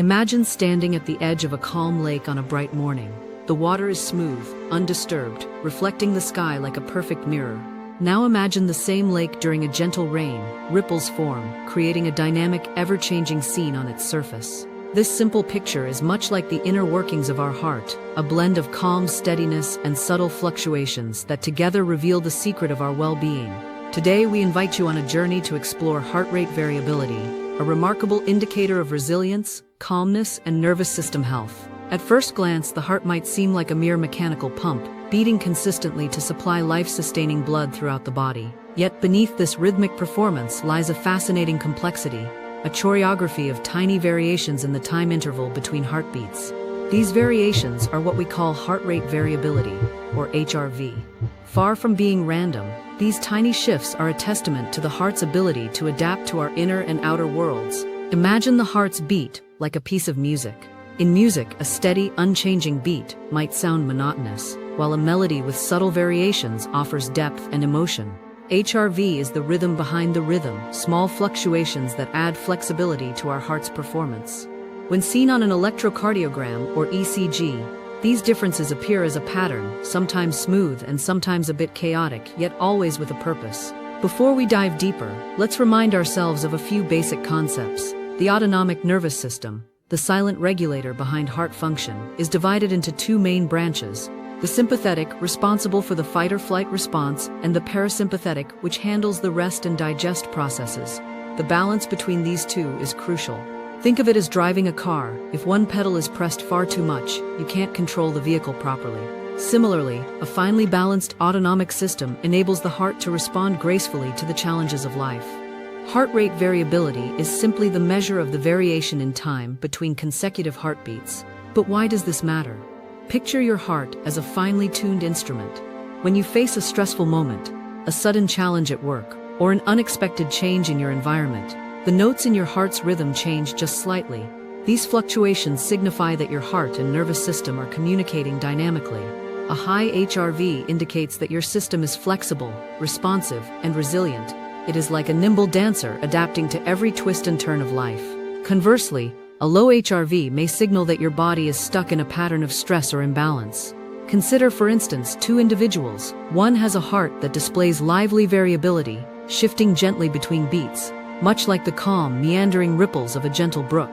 Imagine standing at the edge of a calm lake on a bright morning. The water is smooth, undisturbed, reflecting the sky like a perfect mirror. Now imagine the same lake during a gentle rain. Ripples form, creating a dynamic, ever-changing scene on its surface. This simple picture is much like the inner workings of our heart, a blend of calm steadiness and subtle fluctuations that together reveal the secret of our well-being. Today we invite you on a journey to explore heart rate variability, a remarkable indicator of resilience, calmness, and nervous system health. At first glance, the heart might seem like a mere mechanical pump, beating consistently to supply life-sustaining blood throughout the body. Yet beneath this rhythmic performance lies a fascinating complexity, a choreography of tiny variations in the time interval between heartbeats. These variations are what we call heart rate variability, or HRV. Far from being random, these tiny shifts are a testament to the heart's ability to adapt to our inner and outer worlds. Imagine the heart's beat like a piece of music. In music, a steady, unchanging beat might sound monotonous, while a melody with subtle variations offers depth and emotion. HRV is the rhythm behind the rhythm, small fluctuations that add flexibility to our heart's performance. When seen on an electrocardiogram or ECG, these differences appear as a pattern, sometimes smooth and sometimes a bit chaotic, yet always with a purpose. Before we dive deeper, let's remind ourselves of a few basic concepts. The autonomic nervous system, the silent regulator behind heart function, is divided into two main branches. The sympathetic, responsible for the fight-or-flight response, and the parasympathetic, which handles the rest and digest processes. The balance between these two is crucial. Think of it as driving a car. If one pedal is pressed far too much, you can't control the vehicle properly. Similarly, a finely balanced autonomic system enables the heart to respond gracefully to the challenges of life. Heart rate variability is simply the measure of the variation in time between consecutive heartbeats. But why does this matter? Picture your heart as a finely tuned instrument. When you face a stressful moment, a sudden challenge at work, or an unexpected change in your environment, the notes in your heart's rhythm change just slightly. These fluctuations signify that your heart and nervous system are communicating dynamically. A high HRV indicates that your system is flexible, responsive, and resilient. It is like a nimble dancer adapting to every twist and turn of life. Conversely, a low HRV may signal that your body is stuck in a pattern of stress or imbalance. Consider, for instance, two individuals. One has a heart that displays lively variability, shifting gently between beats, much like the calm, meandering ripples of a gentle brook.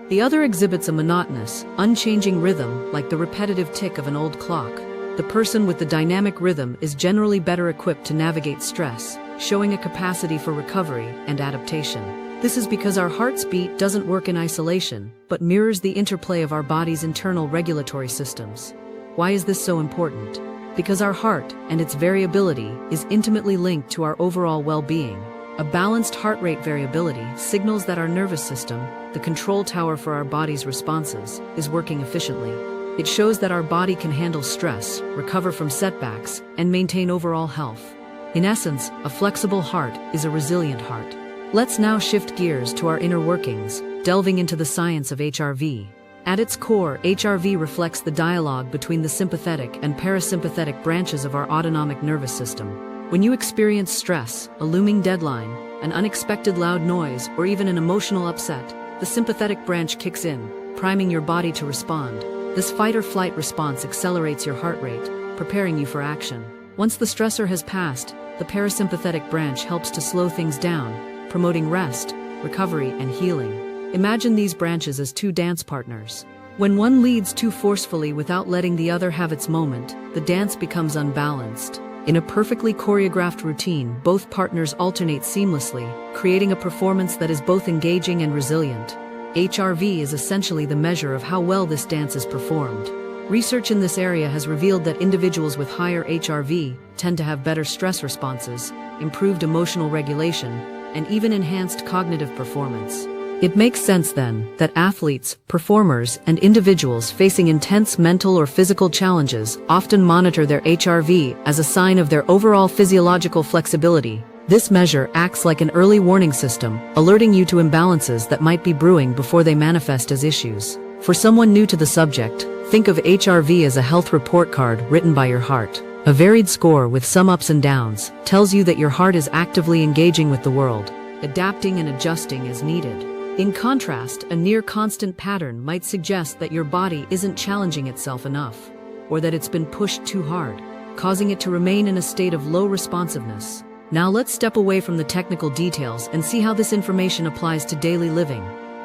The other exhibits a monotonous, unchanging rhythm, like the repetitive tick of an old clock. The person with the dynamic rhythm is generally better equipped to navigate stress, showing a capacity for recovery and adaptation. This is because our heart's beat doesn't work in isolation, but mirrors the interplay of our body's internal regulatory systems. Why is this so important? Because our heart and its variability is intimately linked to our overall well-being. A balanced heart rate variability signals that our nervous system, the control tower for our body's responses, is working efficiently. It shows that our body can handle stress, recover from setbacks, and maintain overall health. In essence, a flexible heart is a resilient heart. Let's now shift gears to our inner workings, delving into the science of HRV. At its core, HRV reflects the dialogue between the sympathetic and parasympathetic branches of our autonomic nervous system. When you experience stress, a looming deadline, an unexpected loud noise, or even an emotional upset, the sympathetic branch kicks in, priming your body to respond. This fight-or-flight response accelerates your heart rate, preparing you for action. Once the stressor has passed, the parasympathetic branch helps to slow things down, promoting rest, recovery, and healing. Imagine these branches as two dance partners. When one leads too forcefully without letting the other have its moment, the dance becomes unbalanced. In a perfectly choreographed routine, both partners alternate seamlessly, creating a performance that is both engaging and resilient. HRV is essentially the measure of how well this dance is performed. Research in this area has revealed that individuals with higher HRV tend to have better stress responses, improved emotional regulation, and even enhanced cognitive performance. It makes sense then that athletes, performers, and individuals facing intense mental or physical challenges often monitor their HRV as a sign of their overall physiological flexibility. This measure acts like an early warning system, alerting you to imbalances that might be brewing before they manifest as issues. For someone new to the subject, think of HRV as a health report card written by your heart. A varied score with some ups and downs tells you that your heart is actively engaging with the world, adapting and adjusting as needed. In contrast, a near-constant pattern might suggest that your body isn't challenging itself enough, or that it's been pushed too hard, causing it to remain in a state of low responsiveness. Now let's step away from the technical details and see how this information applies to daily living.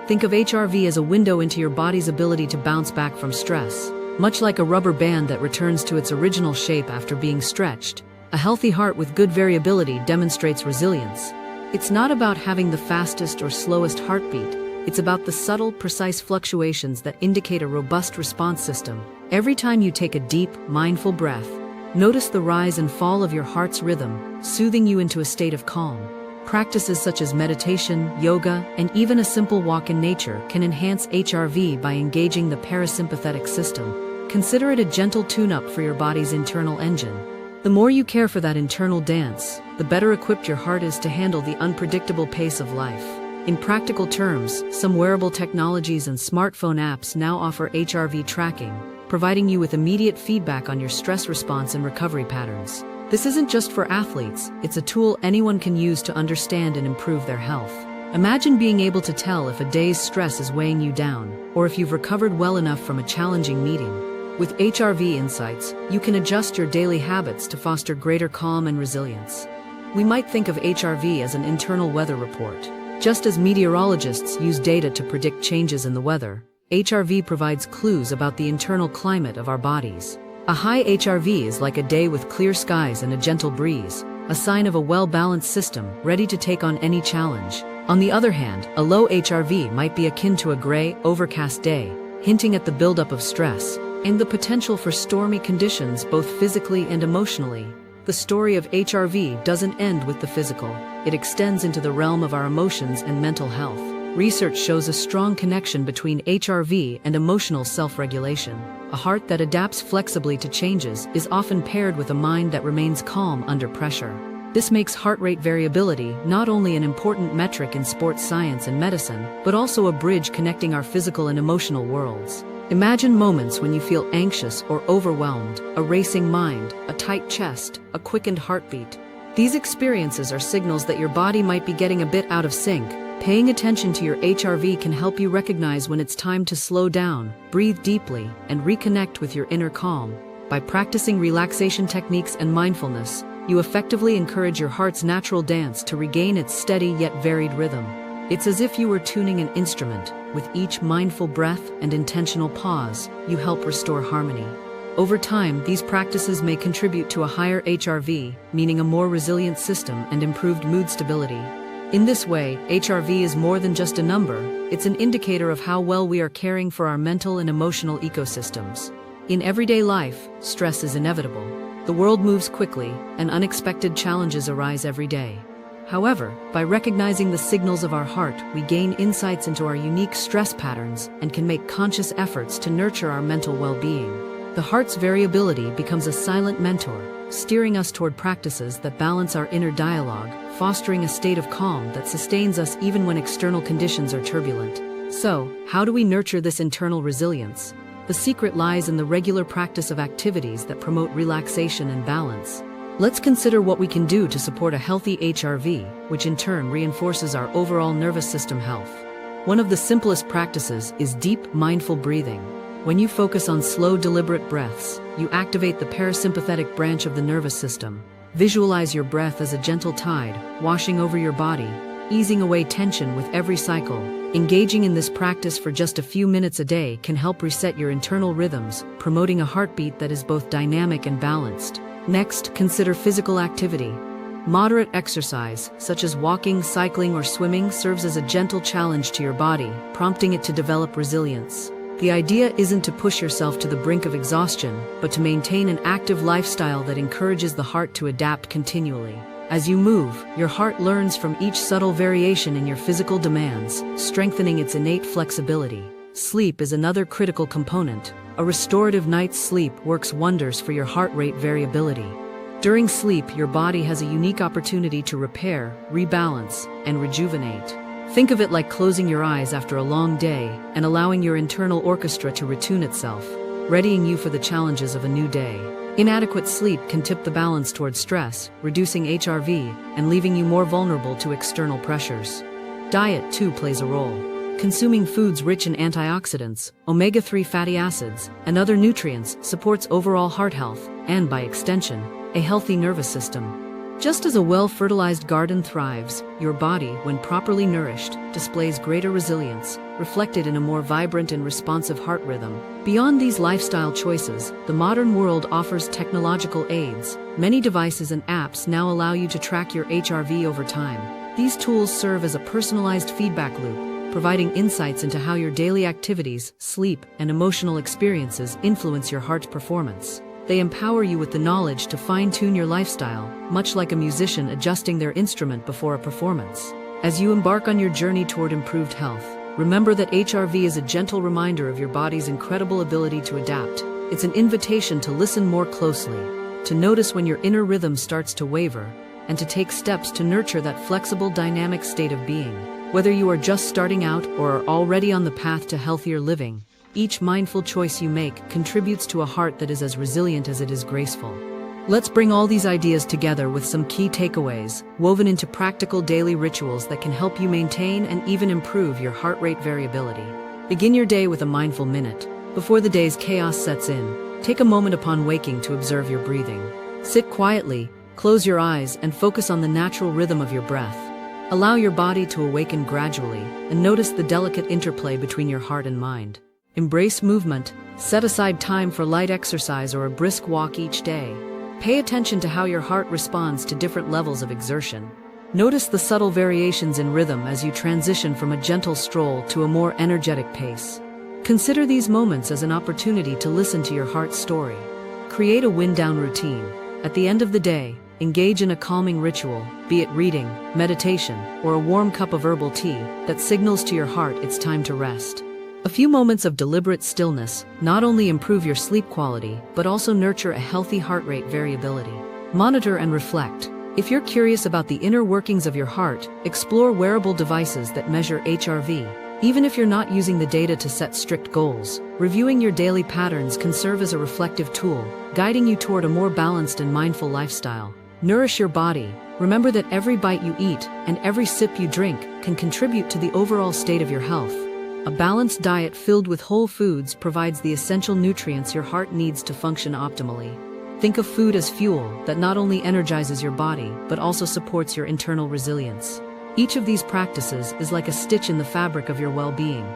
Think of HRV as a window into your body's ability to bounce back from stress. Much like a rubber band that returns to its original shape after being stretched, a healthy heart with good variability demonstrates resilience. It's not about having the fastest or slowest heartbeat. It's about the subtle, precise fluctuations that indicate a robust response system. Every time you take a deep, mindful breath, notice the rise and fall of your heart's rhythm, soothing you into a state of calm. Practices such as meditation, yoga, and even a simple walk in nature can enhance HRV by engaging the parasympathetic system. Consider it a gentle tune-up for your body's internal engine. The more you care for that internal dance, the better equipped your heart is to handle the unpredictable pace of life. In practical terms, some wearable technologies and smartphone apps now offer HRV tracking, providing you with immediate feedback on your stress response and recovery patterns. This isn't just for athletes, it's a tool anyone can use to understand and improve their health. Imagine being able to tell if a day's stress is weighing you down, or if you've recovered well enough from a challenging meeting. With HRV insights, you can adjust your daily habits to foster greater calm and resilience. We might think of HRV as an internal weather report. Just as meteorologists use data to predict changes in the weather, HRV provides clues about the internal climate of our bodies. A high HRV is like a day with clear skies and a gentle breeze, a sign of a well-balanced system ready to take on any challenge. On the other hand, a low HRV might be akin to a gray, overcast day, hinting at the buildup of stress and the potential for stormy conditions both physically and emotionally. The story of HRV doesn't end with the physical. It extends into the realm of our emotions and mental health. Research shows a strong connection between HRV and emotional self-regulation. A heart that adapts flexibly to changes is often paired with a mind that remains calm under pressure. This makes heart rate variability not only an important metric in sports science and medicine, but also a bridge connecting our physical and emotional worlds. Imagine moments when you feel anxious or overwhelmed, a racing mind, a tight chest, a quickened heartbeat. These experiences are signals that your body might be getting a bit out of sync. Paying attention to your HRV can help you recognize when it's time to slow down, breathe deeply, and reconnect with your inner calm. By practicing relaxation techniques and mindfulness, you effectively encourage your heart's natural dance to regain its steady yet varied rhythm. It's as if you were tuning an instrument. With each mindful breath and intentional pause, you help restore harmony. Over time, these practices may contribute to a higher HRV, meaning a more resilient system and improved mood stability. In this way, HRV is more than just a number, it's an indicator of how well we are caring for our mental and emotional ecosystems. In everyday life, stress is inevitable. The world moves quickly, and unexpected challenges arise every day. However, by recognizing the signals of our heart, we gain insights into our unique stress patterns and can make conscious efforts to nurture our mental well-being. The heart's variability becomes a silent mentor, steering us toward practices that balance our inner dialogue, fostering a state of calm that sustains us even when external conditions are turbulent. So, how do we nurture this internal resilience? The secret lies in the regular practice of activities that promote relaxation and balance. Let's consider what we can do to support a healthy HRV, which in turn reinforces our overall nervous system health. One of the simplest practices is deep, mindful breathing. When you focus on slow, deliberate breaths, you activate the parasympathetic branch of the nervous system. Visualize your breath as a gentle tide, washing over your body, easing away tension with every cycle. Engaging in this practice for just a few minutes a day can help reset your internal rhythms, promoting a heartbeat that is both dynamic and balanced. Next, consider physical activity. Moderate exercise, such as walking, cycling, or swimming, serves as a gentle challenge to your body, prompting it to develop resilience. The idea isn't to push yourself to the brink of exhaustion, but to maintain an active lifestyle that encourages the heart to adapt continually. As you move, your heart learns from each subtle variation in your physical demands, strengthening its innate flexibility. Sleep is another critical component. A restorative night's sleep works wonders for your heart rate variability. During sleep, your body has a unique opportunity to repair, rebalance, and rejuvenate. Think of it like closing your eyes after a long day and allowing your internal orchestra to retune itself, readying you for the challenges of a new day. Inadequate sleep can tip the balance towards stress, reducing HRV, and leaving you more vulnerable to external pressures. Diet, too, plays a role. consuming foods rich in antioxidants, omega-3 fatty acids, and other nutrients supports overall heart health, and by extension, a healthy nervous system. Just as a well-fertilized garden thrives, your body, when properly nourished, displays greater resilience, reflected in a more vibrant and responsive heart rhythm. Beyond these lifestyle choices, the modern world offers technological aids. Many devices and apps now allow you to track your HRV over time. These tools serve as a personalized feedback loop, providing insights into how your daily activities, sleep, and emotional experiences influence your heart's performance. They empower you with the knowledge to fine-tune your lifestyle, much like a musician adjusting their instrument before a performance. As you embark on your journey toward improved health, remember that HRV is a gentle reminder of your body's incredible ability to adapt. It's an invitation to listen more closely, to notice when your inner rhythm starts to waver, and to take steps to nurture that flexible, dynamic state of being. Whether you are just starting out or are already on the path to healthier living, each mindful choice you make contributes to a heart that is as resilient as it is graceful. Let's bring all these ideas together with some key takeaways, woven into practical daily rituals that can help you maintain and even improve your heart rate variability. Begin your day with a mindful minute. Before the day's chaos sets in, take a moment upon waking to observe your breathing. Sit quietly, close your eyes, and focus on the natural rhythm of your breath. Allow your body to awaken gradually, and notice the delicate interplay between your heart and mind. Embrace movement, set aside time for light exercise or a brisk walk each day. Pay attention to how your heart responds to different levels of exertion. Notice the subtle variations in rhythm as you transition from a gentle stroll to a more energetic pace. Consider these moments as an opportunity to listen to your heart's story. Create a wind-down routine. At the end of the day, engage in a calming ritual, be it reading, meditation, or a warm cup of herbal tea, that signals to your heart it's time to rest. A few moments of deliberate stillness not only improve your sleep quality, but also nurture a healthy heart rate variability. Monitor and reflect. If you're curious about the inner workings of your heart, explore wearable devices that measure HRV. Even if you're not using the data to set strict goals, reviewing your daily patterns can serve as a reflective tool, guiding you toward a more balanced and mindful lifestyle. Nourish your body. Remember that every bite you eat and every sip you drink can contribute to the overall state of your health. A balanced diet filled with whole foods provides the essential nutrients your heart needs to function optimally. Think of food as fuel that not only energizes your body, but also supports your internal resilience. Each of these practices is like a stitch in the fabric of your well-being.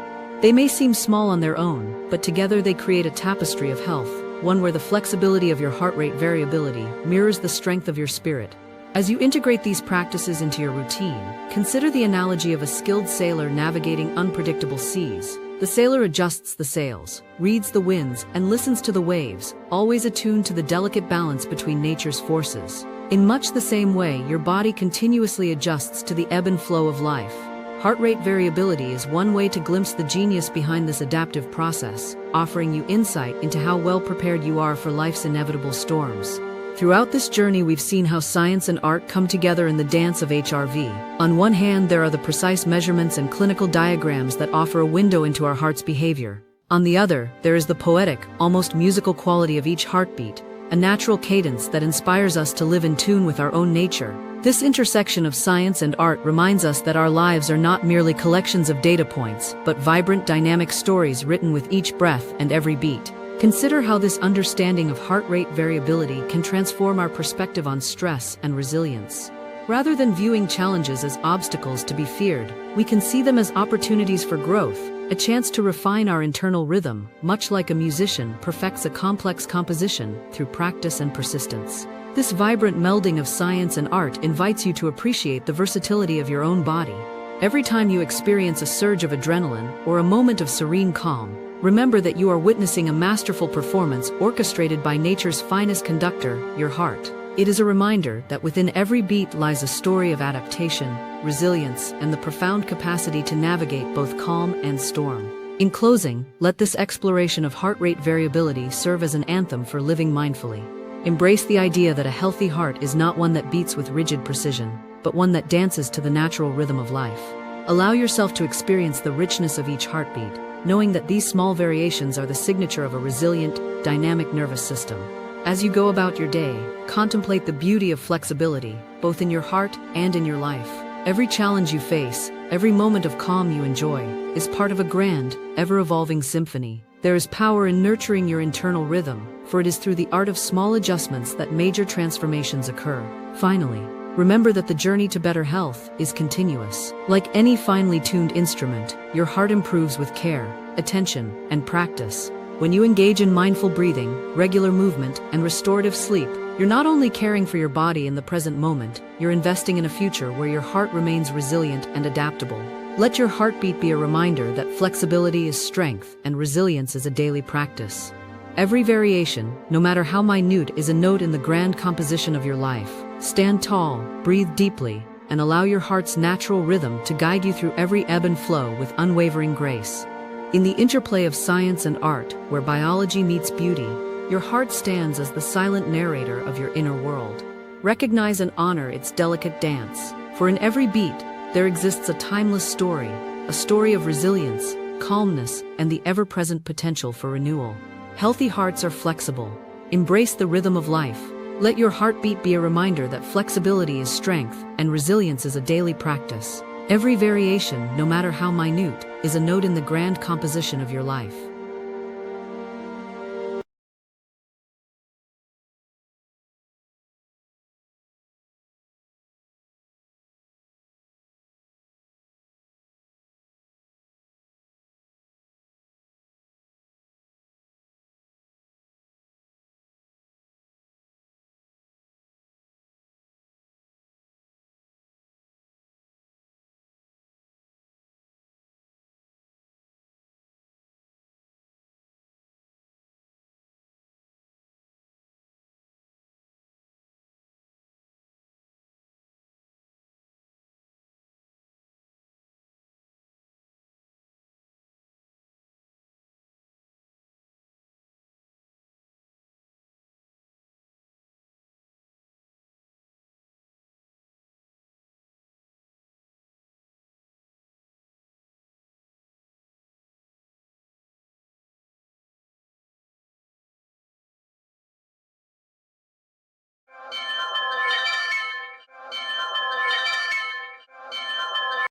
They may seem small on their own, but together they create a tapestry of health, one where the flexibility of your heart rate variability mirrors the strength of your spirit. As you integrate these practices into your routine, consider the analogy of a skilled sailor navigating unpredictable seas. The sailor adjusts the sails, reads the winds, and listens to the waves, always attuned to the delicate balance between nature's forces. In much the same way, your body continuously adjusts to the ebb and flow of life. Heart rate variability is one way to glimpse the genius behind this adaptive process, offering you insight into how well prepared you are for life's inevitable storms. Throughout this journey, we've seen how science and art come together in the dance of HRV. On one hand, there are the precise measurements and clinical diagrams that offer a window into our heart's behavior. On the other, there is the poetic, almost musical quality of each heartbeat, a natural cadence that inspires us to live in tune with our own nature. This intersection of science and art reminds us that our lives are not merely collections of data points, but vibrant, dynamic stories written with each breath and every beat. Consider how this understanding of heart rate variability can transform our perspective on stress and resilience. Rather than viewing challenges as obstacles to be feared, we can see them as opportunities for growth, a chance to refine our internal rhythm, much like a musician perfects a complex composition through practice and persistence. This vibrant melding of science and art invites you to appreciate the versatility of your own body. Every time you experience a surge of adrenaline or a moment of serene calm, remember that you are witnessing a masterful performance orchestrated by nature's finest conductor, your heart. It is a reminder that within every beat lies a story of adaptation, resilience, and the profound capacity to navigate both calm and storm. In closing, let this exploration of heart rate variability serve as an anthem for living mindfully. Embrace the idea that a healthy heart is not one that beats with rigid precision, but one that dances to the natural rhythm of life. Allow yourself to experience the richness of each heartbeat, knowing that these small variations are the signature of a resilient, dynamic nervous system. As you go about your day, contemplate the beauty of flexibility, both in your heart and in your life. Every challenge you face, every moment of calm you enjoy, is part of a grand, ever-evolving symphony. There is power in nurturing your internal rhythm, for it is through the art of small adjustments that major transformations occur. Finally, remember that the journey to better health is continuous. Like any finely tuned instrument, your heart improves with care, attention, and practice. When you engage in mindful breathing, regular movement, and restorative sleep, you're not only caring for your body in the present moment, you're investing in a future where your heart remains resilient and adaptable. Let your heartbeat be a reminder that flexibility is strength and resilience is a daily practice. Every variation, no matter how minute, is a note in the grand composition of your life. Stand tall, breathe deeply, and allow your heart's natural rhythm to guide you through every ebb and flow with unwavering grace. In the interplay of science and art, where biology meets beauty, your heart stands as the silent narrator of your inner world. Recognize and honor its delicate dance, for in every beat, there exists a timeless story, a story of resilience, calmness, and the ever-present potential for renewal. Healthy hearts are flexible. Embrace the rhythm of life. Let your heartbeat be a reminder that flexibility is strength and resilience is a daily practice. Every variation, no matter how minute, is a note in the grand composition of your life.